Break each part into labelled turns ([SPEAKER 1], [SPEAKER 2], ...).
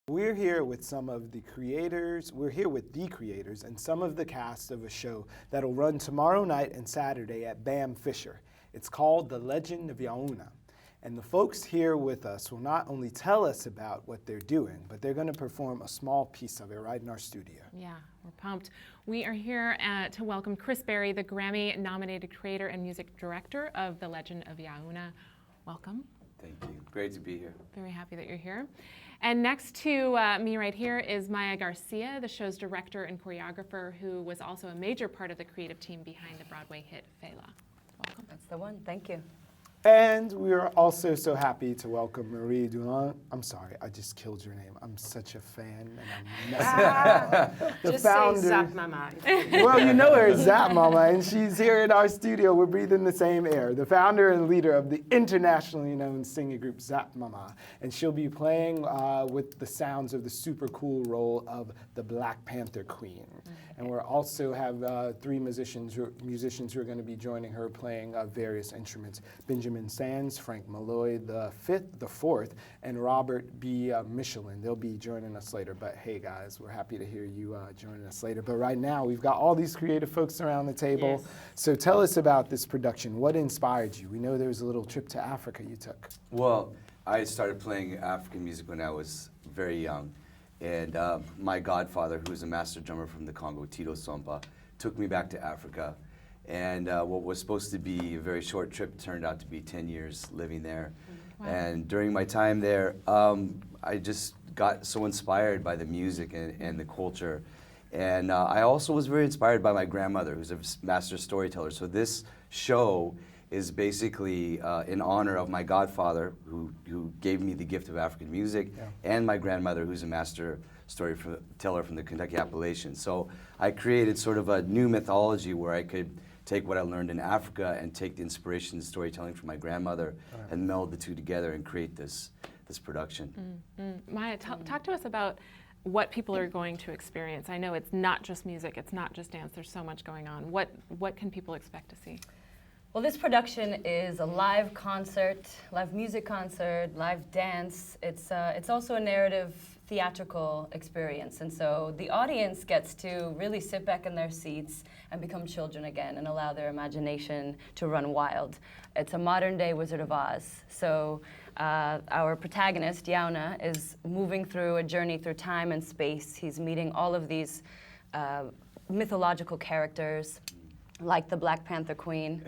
[SPEAKER 1] We're here with some of the creators, and some of the cast of a show that'll run tomorrow night and Saturday at BAM Fisher. It's called The Legend of Yauna. And the folks here with us will not only tell us about what they're doing, but they're going to perform a small piece of it right in our studio.
[SPEAKER 2] Yeah, we're pumped. We are here to welcome Chris Berry, the Grammy-nominated creator and music director of The Legend of Yauna. Welcome.
[SPEAKER 3] Thank you. Great to be here.
[SPEAKER 2] Very happy that you're here. And next to me right here is Maya Garcia, the show's director and choreographer, who was also a major part of the creative team behind the Broadway hit Fela. Welcome.
[SPEAKER 4] That's the one. Thank you.
[SPEAKER 1] And we are also so happy to welcome Marie Dulin. I'm sorry, I just killed your name. I'm such a fan, and I'm messing up. The
[SPEAKER 5] just
[SPEAKER 1] founder.
[SPEAKER 5] say Zap Mama.
[SPEAKER 1] Well, you know her as Zap Mama, and she's here in our studio. We're breathing the same air. The founder and leader of the internationally known singing group Zap Mama, and she'll be playing with the sounds of the super cool role of the Black Panther Queen. And we also have three musicians who are going to be joining her playing various instruments. Benjamin Sands, Frank Malloy, the fourth, and Robert B. Michelin. They'll be joining us later. But hey, guys, we're happy to hear you joining us later. But right now, we've got all these creative folks around the table.
[SPEAKER 5] Yes.
[SPEAKER 1] So tell us about this production. What inspired you? We know there was a little trip to Africa you took.
[SPEAKER 3] Well, I started playing African music when I was very young. And my godfather, who's a master drummer from the Congo, Tito Sompa, took me back to Africa. And what was supposed to be a very short trip turned out to be 10 years living there.
[SPEAKER 2] Wow.
[SPEAKER 3] And during my time there, I just got so inspired by the music and the culture. And I also was very inspired by my grandmother, who's a master storyteller. So this show is basically in honor of my godfather, who gave me the gift of African music, and my grandmother, who's a master storyteller from the Kentucky Appalachians. So I created sort of a new mythology where I could take what I learned in Africa and take the inspiration and storytelling from my grandmother and meld the two together and create this production.
[SPEAKER 2] Maya, talk to us about what people are going to experience. I know it's not just music, it's not just dance, there's so much going on. What can people expect to see?
[SPEAKER 4] Well, this production is a live concert, live music concert, live dance. It's also a narrative theatrical experience. And so the audience gets to really sit back in their seats and become children again and allow their imagination to run wild. It's a modern day Wizard of Oz. So our protagonist, Yauna, is moving through a journey through time and space. He's meeting all of these mythological characters, like the Black Panther Queen.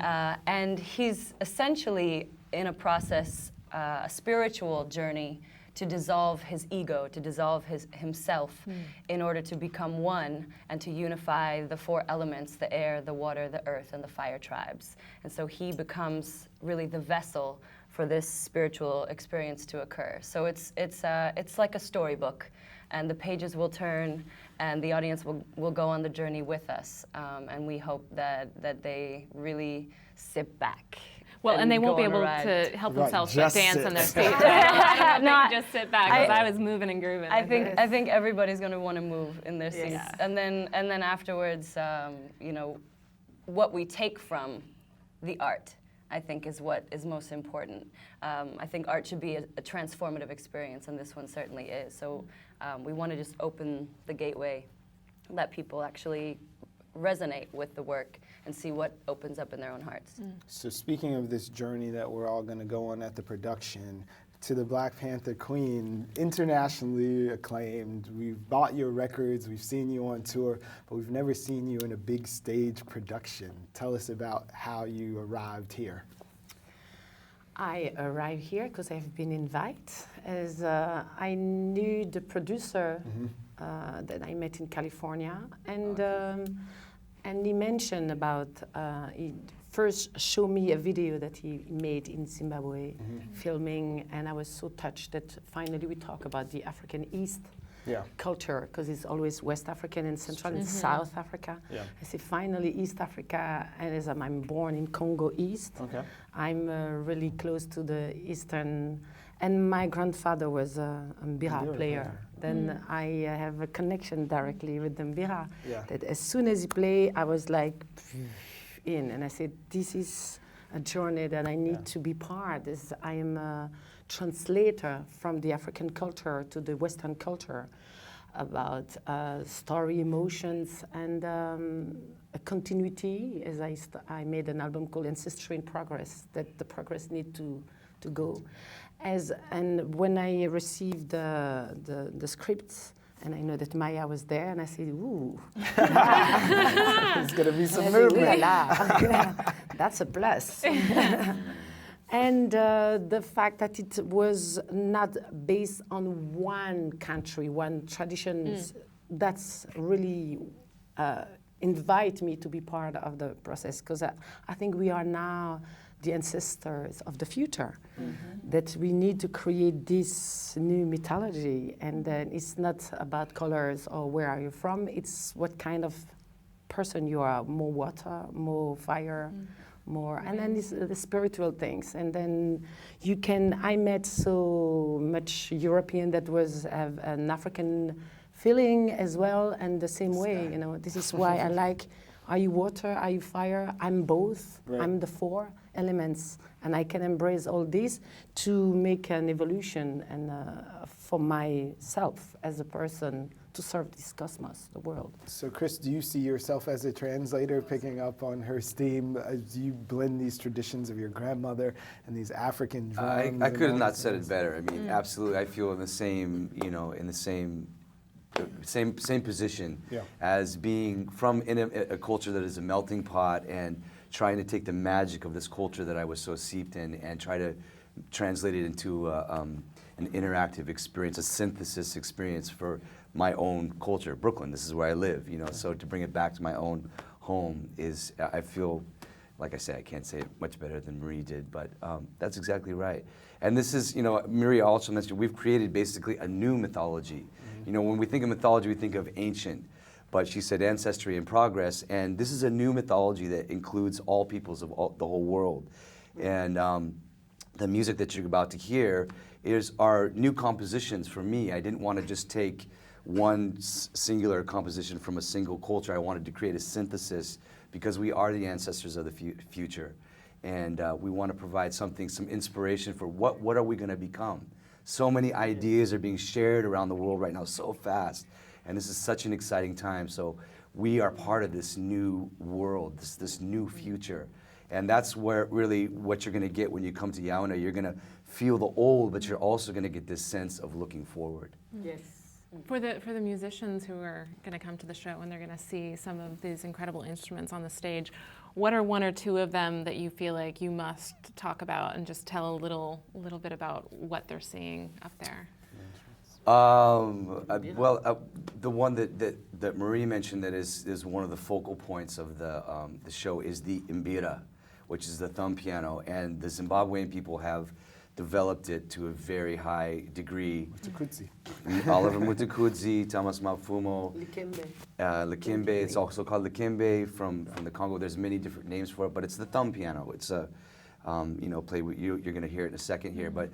[SPEAKER 4] And he's essentially in a process, a spiritual journey to dissolve his ego, to dissolve himself in order to become one and to unify the four elements, the air, the water, the earth, and the fire tribes. And so he becomes really the vessel for this spiritual experience to occur. So it's like a storybook, and the pages will turn and the audience will go on the journey with us. And we hope that they really sit back.
[SPEAKER 2] Well, and they won't be able to help themselves but dance
[SPEAKER 1] sit.
[SPEAKER 2] on their feet. I don't think just sit back, because I was moving and grooving.
[SPEAKER 4] I think everybody's going to want to move in their seats.
[SPEAKER 2] Yeah.
[SPEAKER 4] And then afterwards, you know, what we take from the art, I think, is what is most important. I think art should be a transformative experience, and this one certainly is. So we want to just open the gateway, let people actually resonate with the work and see what opens up in their own hearts.
[SPEAKER 1] So speaking of this journey that we're all going to go on at the production, to the Black Panther Queen, internationally acclaimed. We've bought your records, we've seen you on tour, but we've never seen you in a big stage production. Tell us about how you arrived here.
[SPEAKER 5] I arrived here because I've been invited, as I knew the producer that I met in California, and he mentioned about, he first showed me a video that he made in Zimbabwe, filming, and I was so touched that finally we talk about the African East culture, because it's always West African and Central and South Africa. I say finally East Africa, and as I'm born in Congo East, I'm really close to the Eastern, and my grandfather was a mbira player. Then I have a connection directly with the mbira. That as soon as he played, I was like in, and I said, this is a journey that I need to be part. I am translator from the African culture to the Western culture about story, emotions, and a continuity. As I made an album called Ancestry in Progress, that the progress need to go. And when I received the scripts, and I know that Maya was there, and I said, ooh.
[SPEAKER 1] There's going to be some movement.
[SPEAKER 5] Ooh la la. That's a plus. And the fact that it was not based on one country, one tradition, that's really invite me to be part of the process, because I think we are now the ancestors of the future, that we need to create this new mythology. And then it's not about colors or where are you from, it's what kind of person you are, more water, more fire, more, and then it's the spiritual things. And then I met so much European that have an African feeling as well, and the same way, this is why I like, are you water, are you fire? I'm both, I'm the 4 elements, and I can embrace all this to make an evolution and for myself as a person to serve this cosmos, the world.
[SPEAKER 1] So Chris, do you see yourself as a translator picking up on her theme? Do you blend these traditions of your grandmother and these African drums?
[SPEAKER 3] I could have not said it better. I mean, absolutely, I feel in the same, same position as being from in a culture that is a melting pot, and trying to take the magic of this culture that I was so steeped in and try to translate it into an interactive experience, a synthesis experience for my own culture. Brooklyn, this is where I live, so to bring it back to my own home is, I feel, like I say, I can't say it much better than Marie did, but that's exactly right. And this is, Marie also mentioned, we've created basically a new mythology. When we think of mythology, we think of ancient, but she said ancestry in progress, and this is a new mythology that includes all peoples of the whole world. And the music that you're about to hear are new compositions for me. I didn't want to just take one singular composition from a single culture. I wanted to create a synthesis, because we are the ancestors of the future. And we want to provide some inspiration for what are we going to become. So many ideas are being shared around the world right now so fast. And this is such an exciting time. So we are part of this new world, this new future. And that's where really what you're going to get when you come to Yauna. You're going to feel the old, but you're also going to get this sense of looking forward.
[SPEAKER 5] Yes.
[SPEAKER 2] For the musicians who are going to come to the show and they're going to see some of these incredible instruments on the stage, what are 1 or 2 of them that you feel like you must talk about and just tell a little bit about what they're seeing up there?
[SPEAKER 3] The one that Marie mentioned that is one of the focal points of the show is the mbira, which is the thumb piano, and the Zimbabwean people have developed it to a very high degree. Oliver Mutukudzi, Thomas Mafumo, Likembe. It's also called Likembe from the Congo. There's many different names for it, but it's the thumb piano. It's a play with you. You're going to hear it in a second here, but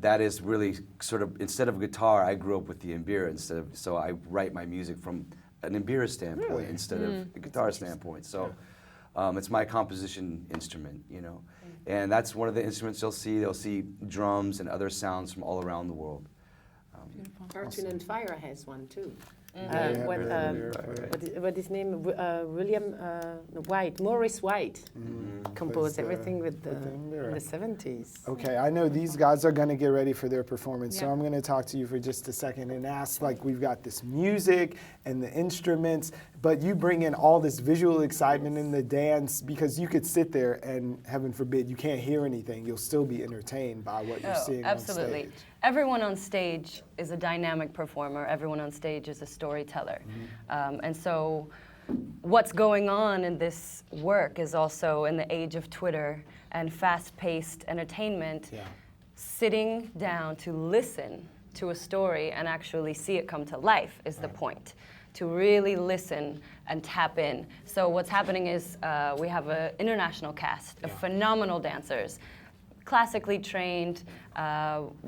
[SPEAKER 3] that is really sort of, instead of guitar, I grew up with the mbira so I write my music from an mbira standpoint instead of a guitar standpoint. So it's my composition instrument, And that's one of the instruments they'll see. They'll see drums and other sounds from all around the world.
[SPEAKER 5] Cartoon and Fire has one too. What his name? William White, Morris White, composed everything with in the 70s.
[SPEAKER 1] Okay, I know these guys are going to get ready for their performance, so I'm going to talk to you for just a second and ask, we've got this music and the instruments, but you bring in all this visual excitement in the dance, because you could sit there and, heaven forbid, you can't hear anything. You'll still be entertained by what you're seeing
[SPEAKER 4] absolutely.
[SPEAKER 1] on stage.
[SPEAKER 4] Everyone on stage is a dynamic performer. Everyone on stage is a storyteller. And so what's going on in this work is also, in the age of Twitter and fast-paced entertainment, sitting down to listen to a story and actually see it come to life is the point. To really listen and tap in. So what's happening is we have an international cast of phenomenal dancers, classically trained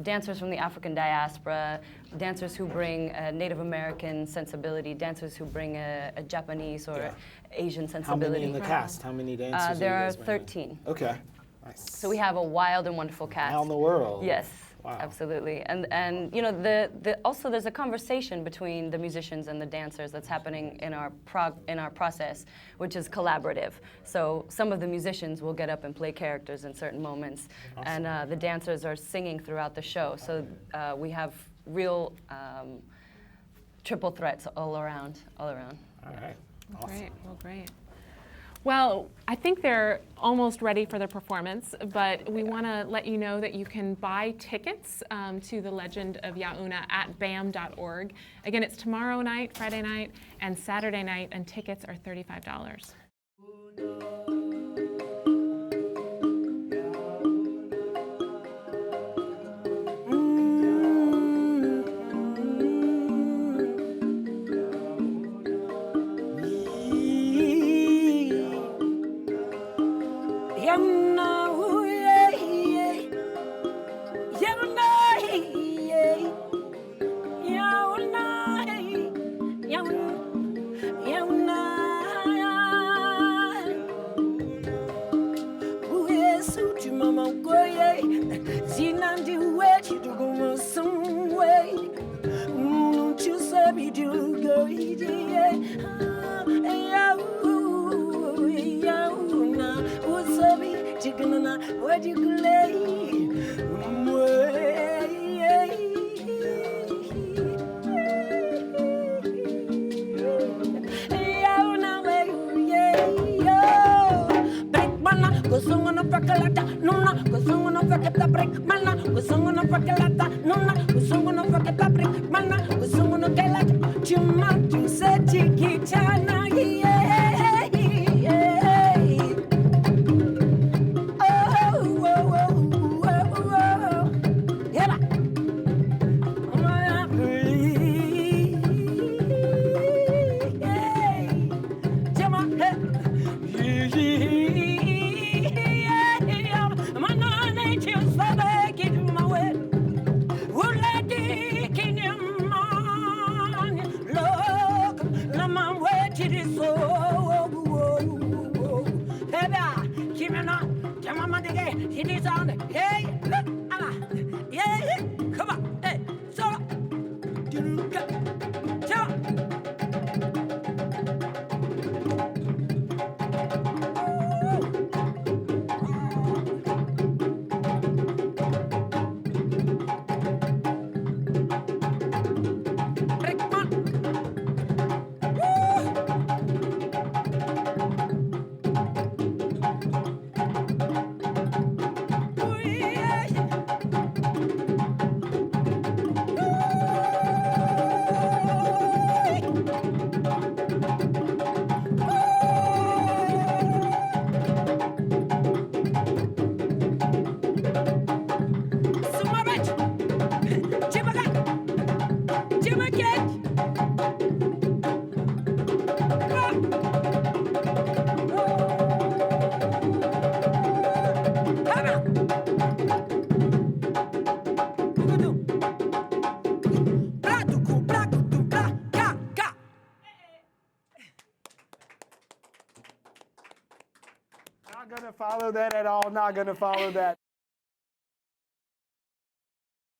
[SPEAKER 4] dancers from the African diaspora, dancers who bring a Native American sensibility, dancers who bring a Japanese or Asian sensibility.
[SPEAKER 1] How many in the cast? How many dancers?
[SPEAKER 4] There are 13.
[SPEAKER 1] Okay. Nice.
[SPEAKER 4] So we have a wild and wonderful cast.
[SPEAKER 1] Around the world.
[SPEAKER 4] Yes,
[SPEAKER 1] Wow.
[SPEAKER 4] absolutely. And you know, also there's a conversation between the musicians and the dancers that's happening in our process, which is collaborative. So some of the musicians will get up and play characters in certain moments, and the dancers are singing throughout the show. So we have real triple threats all around.
[SPEAKER 1] All right. Awesome.
[SPEAKER 2] Great. Well, great. Well, I think they're almost ready for their performance, but we want to let you know that you can buy tickets to the Legend of Yauna at bam.org. Again, it's tomorrow night, Friday night, and Saturday night, and tickets are $35.
[SPEAKER 1] Not gonna follow that at all. Not gonna follow that.